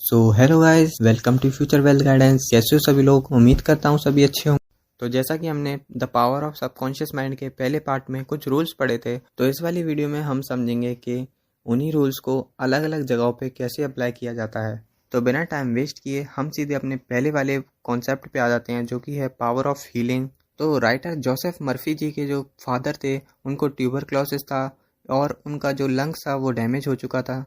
Hello guys, welcome to future wealth guidance. कैसे हो सभी लोग? उम्मीद करता हूँ सभी अच्छे हों। तो जैसा कि हमने the power of subconscious mind के पहले पार्ट में कुछ रूल्स पढ़े थे, तो इस वाली वीडियो में हम समझेंगे कि उन्हीं रूल्स को अलग अलग जगहों पे कैसे अप्लाई किया जाता है। तो बिना टाइम वेस्ट किए हम सीधे अपने पहले वाले कॉन्सेप्ट पे आ जाते हैं, जो कि है पावर ऑफ हीलिंग। तो राइटर जोसेफ मर्फी जी के जो फादर थे, उनको ट्यूबरक्लोसिस था और उनका जो लंग्स था वो डैमेज हो चुका था।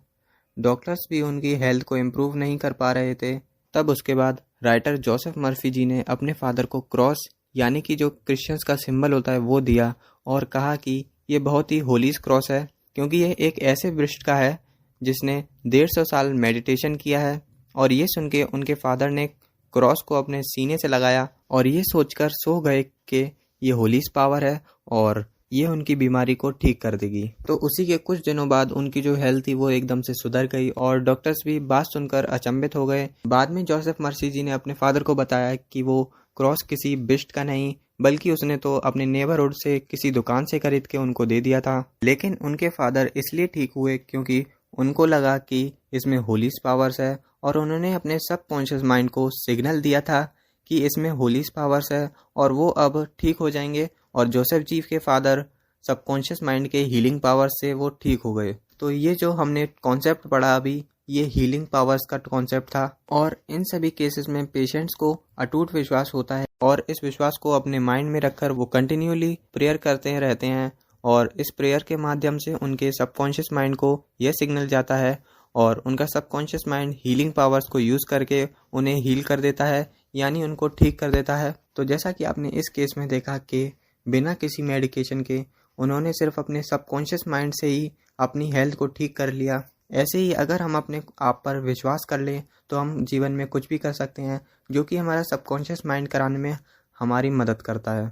डॉक्टर्स भी उनकी हेल्थ को इम्प्रूव नहीं कर पा रहे थे। तब उसके बाद राइटर जोसेफ मर्फी जी ने अपने फादर को क्रॉस, यानी कि जो क्रिश्चियंस का सिंबल होता है, वो दिया और कहा कि ये बहुत ही होली क्रॉस है, क्योंकि ये एक ऐसे वृक्ष का है जिसने 150 साल मेडिटेशन किया है। और ये सुन के उनके फादर ने क्रॉस को अपने सीने से लगाया और ये सोचकर सो गए कि ये होली पावर है और ये उनकी बीमारी को ठीक कर देगी। तो उसी के कुछ दिनों बाद उनकी जो हेल्थ थी वो एकदम से सुधर गई और डॉक्टर्स भी बात सुनकर अचंभित हो गए। बाद में जोसेफ मर्सी जी ने अपने फादर को बताया कि वो क्रॉस किसी बिस्ट का नहीं, बल्कि उसने तो अपने नेबरहुड से किसी दुकान से खरीद के उनको दे दिया था। लेकिन उनके फादर इसलिए ठीक हुए क्योंकि उनको लगा कि इसमें होली पावर्स है और उन्होंने अपने सबकॉन्शियस माइंड को सिग्नल दिया था कि इसमें होली पावर्स है और वो अब ठीक हो जाएंगे। और जोसेफ जी के फादर सबकॉन्शियस माइंड के हीलिंग पावर से वो ठीक हो गए। तो ये जो हमने कॉन्सेप्ट पढ़ा अभी, ये हीलिंग पावर्स का कॉन्सेप्ट था। और इन सभी केसेस में पेशेंट्स को अटूट विश्वास होता है और इस विश्वास को अपने माइंड में रखकर वो कंटिन्यूली प्रेयर करते रहते हैं और इस प्रेयर के माध्यम से उनके सबकॉन्शियस माइंड को यह सिग्नल जाता है और उनका सबकॉन्शियस माइंड हीलिंग पावर्स को यूज़ करके उन्हें हील कर देता है, यानी उनको ठीक कर देता है। तो जैसा कि आपने इस केस में देखा कि बिना किसी मेडिकेशन के उन्होंने सिर्फ अपने सबकॉन्शियस माइंड से ही अपनी हेल्थ को ठीक कर लिया। ऐसे ही अगर हम अपने आप पर विश्वास कर लें तो हम जीवन में कुछ भी कर सकते हैं, जो कि हमारा सबकॉन्शियस माइंड कराने में हमारी मदद करता है।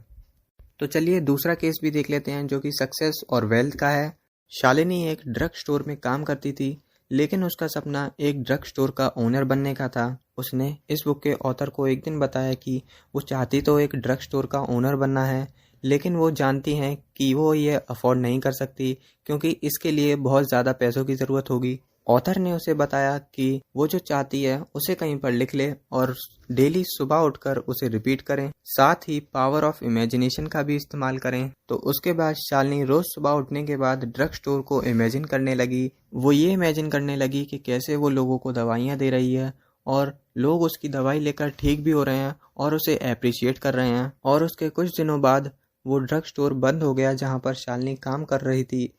तो चलिए दूसरा केस भी देख लेते हैं, जो कि सक्सेस और वेल्थ का है। शालिनी एक ड्रग स्टोर में काम करती थी, लेकिन उसका सपना एक ड्रग स्टोर का ओनर बनने का था। उसने इस बुक के ऑथर को एक दिन बताया कि वो चाहती तो एक ड्रग स्टोर का ओनर बनना है, लेकिन वो जानती हैं कि वो ये अफोर्ड नहीं कर सकती क्योंकि इसके लिए बहुत ज़्यादा पैसों की ज़रूरत होगी। ऑथर ने उसे बताया कि वो जो चाहती है उसे कहीं पर लिख ले और डेली सुबह उठकर उसे रिपीट करें, साथ ही पावर ऑफ इमेजिनेशन का भी इस्तेमाल करें। तो उसके बाद शालिनी रोज सुबह उठने के बाद ड्रग स्टोर को इमेजिन करने लगी। वो ये इमेजिन करने लगी कि कैसे वो लोगों को दवाइयाँ दे रही है और लोग उसकी दवाई लेकर ठीक भी हो रहे हैं और उसे अप्रिशिएट कर रहे हैं। और उसके कुछ दिनों बाद वो ड्रग स्टोर बंद हो गया जहाँ पर शालिनी काम कर रही थी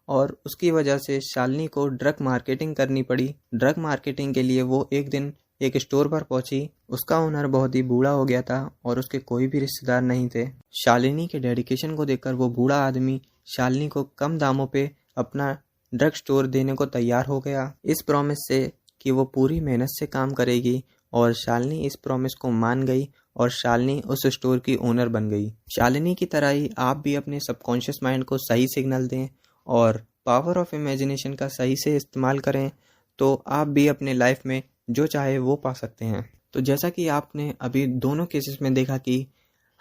और उसकी वजह से शालिनी को ड्रग मार्केटिंग करनी पड़ी। ड्रग मार्केटिंग के लिए वो एक दिन एक स्टोर पर पहुंची। उसका ओनर बहुत ही बूढ़ा हो गया था और उसके कोई भी रिश्तेदार नहीं थे। शालिनी के डेडिकेशन को देखकर वो बूढ़ा आदमी शालिनी को कम दामों पे अपना ड्रग स्टोर देने को तैयार हो गया, इस प्रॉमिस से कि वो पूरी मेहनत से काम करेगी। और शालिनी इस प्रॉमिस को मान गई और शालिनी उस स्टोर की ओनर बन गई। शालिनी की तरह ही आप भी अपने सबकॉन्शियस माइंड को सही सिग्नल दें और पावर ऑफ इमेजिनेशन का सही से इस्तेमाल करें, तो आप भी अपने लाइफ में जो चाहे वो पा सकते हैं। तो जैसा कि आपने अभी दोनों केसेस में देखा कि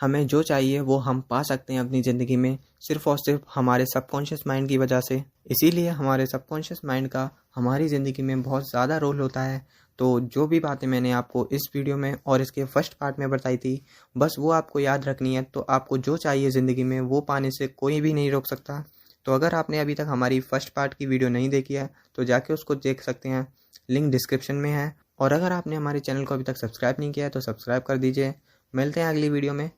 हमें जो चाहिए वो हम पा सकते हैं अपनी ज़िंदगी में, सिर्फ और सिर्फ हमारे सबकॉन्शियस माइंड की वजह से। इसीलिए हमारे सबकॉन्शियस माइंड का हमारी ज़िंदगी में बहुत ज़्यादा रोल होता है। तो जो भी बातें मैंने आपको इस वीडियो में और इसके फर्स्ट पार्ट में बताई थी, बस वो आपको याद रखनी है। तो आपको जो चाहिए ज़िंदगी में वो पाने से कोई भी नहीं रोक सकता। तो अगर आपने अभी तक हमारी फर्स्ट पार्ट की वीडियो नहीं देखी है तो जाके उसको देख सकते हैं, लिंक डिस्क्रिप्शन में है। और अगर आपने हमारे चैनल को अभी तक सब्सक्राइब नहीं किया है तो सब्सक्राइब कर दीजिए। मिलते हैं अगली वीडियो में।